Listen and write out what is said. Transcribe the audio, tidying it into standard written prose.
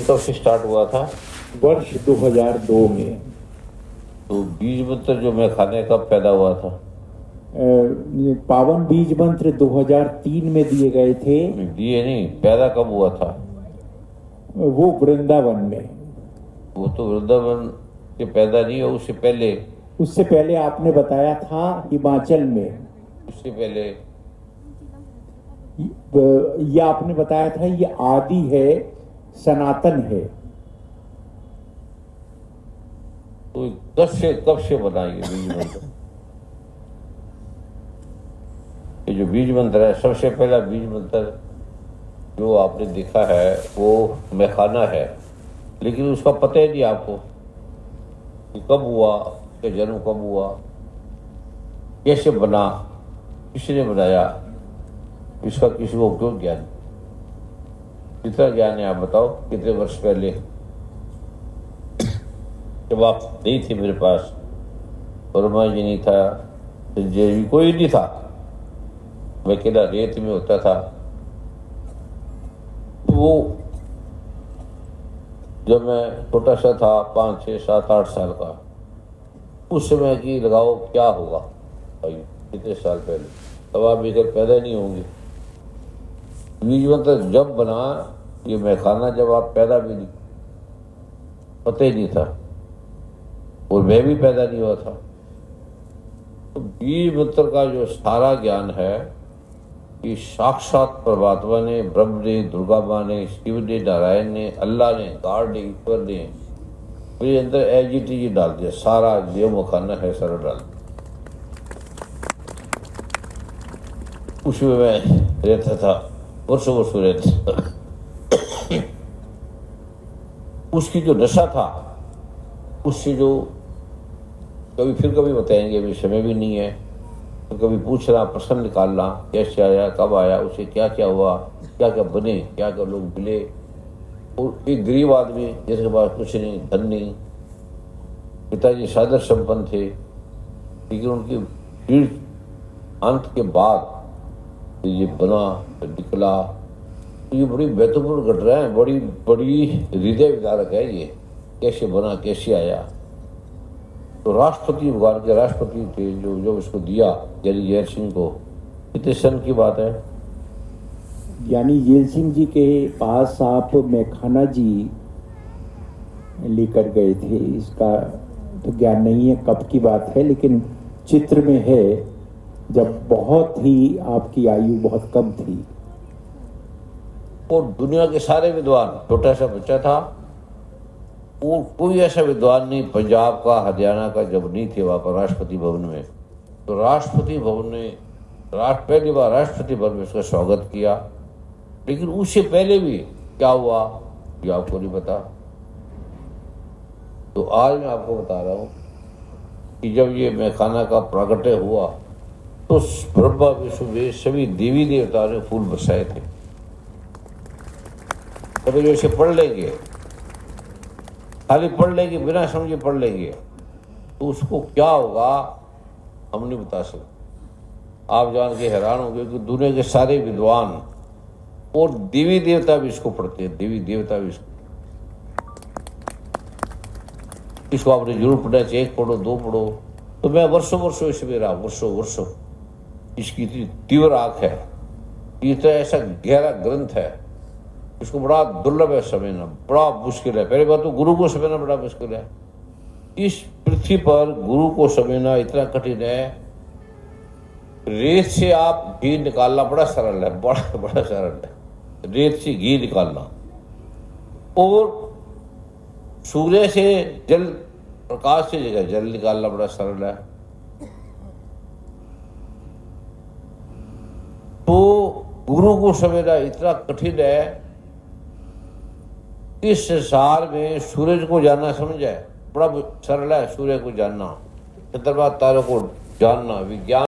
बीज कब से स्टार्ट हुआ था? वर्ष 2002 में। तो बीज मंत्र जो मैं खाने कब पैदा हुआ था? ये पावन बीज मंत्र 2003 में दिए गए थे। दिए नहीं, पैदा कब हुआ था? वो वृंदावन में। वो तो वृंदावन के पैदा नहीं हो, उससे पहले आपने बताया था हिमाचल में। उससे पहले ये आपने बताया था ये आदि है, सनातन है। तो कब से बना ये बीज मंत्र? ये जो बीज मंत्र है, सबसे पहला बीज मंत्र जो आपने देखा है वो मैखाना है, लेकिन उसका पता ही नहीं आपको कि कब हुआ, उसका जन्म कब हुआ, कैसे बना, किसने बनाया, इसका किसी को क्यों ज्ञान? कितना ज्ञान है आप बताओ? कितने वर्ष पहले जब आप नहीं थे मेरे पास, वर्मा जी नहीं था, संजय जी कोई नहीं था, मैं अकेला रेत में होता था, तो वो जब मैं छोटा सा था 5, 6, 7, 8 साल का, उस समय की लगाओ क्या होगा भाई, कितने साल पहले, तब आप इधर पैदा नहीं होंगे। बीज मंत्र जब बना, ये मैखाना जब आप पैदा भी नहीं, पता ही नहीं था, और मैं भी पैदा नहीं हुआ था। तो बीज मंत्र का जो सारा ज्ञान है कि साक्षात परमात्मा ने, ब्रह्म ने, दुर्गा माँ ने, शिव ने, नारायण ने, अल्लाह ने, गॉड ने, ईश्वर ने मेरे अंदर एजिटी डाल दिया, सारा जो मखाना है सारा डाल दिया। उसमें मैं रहता था, वर्षों रहता था। उसकी जो नशा था, उससे जो कभी बताएंगे, अभी समय भी नहीं है, तो कभी पूछना, प्रश्न निकालना, कैसे आया, कब आया, उसे क्या क्या हुआ, क्या क्या बने, क्या क्या लोग मिले। और एक गरीब आदमी जिसके पास कुछ नहीं, धन नहीं, पिताजी सादर संपन्न थे, लेकिन उनकी भीड़ अंत के बाद ये बना, निकला। ये बड़ी महत्वपूर्ण घटना है, बड़ी बड़ी हृदय विदारक है ये, कैसे बना, कैसे आया। तो राष्ट्रपति, भगवान के राष्ट्रपति थे जो इसको दिया, ज्ञानी जैल सिंह को। कितने सन की बात है? ज्ञानी जैल सिंह जी के पास आप मैखाना जी लेकर गए थे, इसका तो ज्ञान नहीं है कब की बात है, लेकिन चित्र में है जब बहुत ही आपकी आयु बहुत कम थी। और दुनिया के सारे विद्वान, छोटा सा बच्चा था, और कोई ऐसा विद्वान नहीं पंजाब का, हरियाणा का, जब नहीं थे वहाँ पर राष्ट्रपति भवन में, तो राष्ट्रपति भवन ने पहली बार राष्ट्रपति भवन में उसका स्वागत किया। लेकिन उससे पहले भी क्या हुआ ये आपको नहीं पता। तो आज मैं आपको बता रहा हूँ कि जब ये मैखाना का प्रागट्य हुआ, तो ब्रह्मा विष्णु में सभी देवी देवताओं ने फूल बरसाए थे। कभी जो इसे पढ़ लेंगे, खाली पढ़ लेंगे, बिना समझे पढ़ लेंगे, तो उसको क्या होगा हम नहीं बता सकते। आप जान के हैरान होंगे कि दुनिया के सारे विद्वान और देवी देवता भी इसको पढ़ते हैं, देवी देवता भी इसको आपने जरूर पढ़ना चाहिए। 1 पढ़ो, 2 पढ़ो। तो मैं वर्षों इसमें रहा, वर्षों इसकी इतनी तीव्र आंख है, इतना ऐसा गहरा ग्रंथ है, इसको बड़ा दुर्लभ है समझना, बड़ा मुश्किल है। पहली बात तो गुरु को समझना बड़ा मुश्किल है। इस पृथ्वी पर गुरु को समझना इतना कठिन है। रेत से आप घी निकालना बड़ा सरल है, बड़ा सरल है रेत से घी निकालना, और सूर्य से जल, प्रकाश से जगह जल निकालना बड़ा सरल है। तो गुरु को समझना इतना कठिन है। इस संसार में सूरज को जानना समझ है, बड़ा सरल है सूर्य को जानना, चंद्रमा तारों को जानना, विज्ञान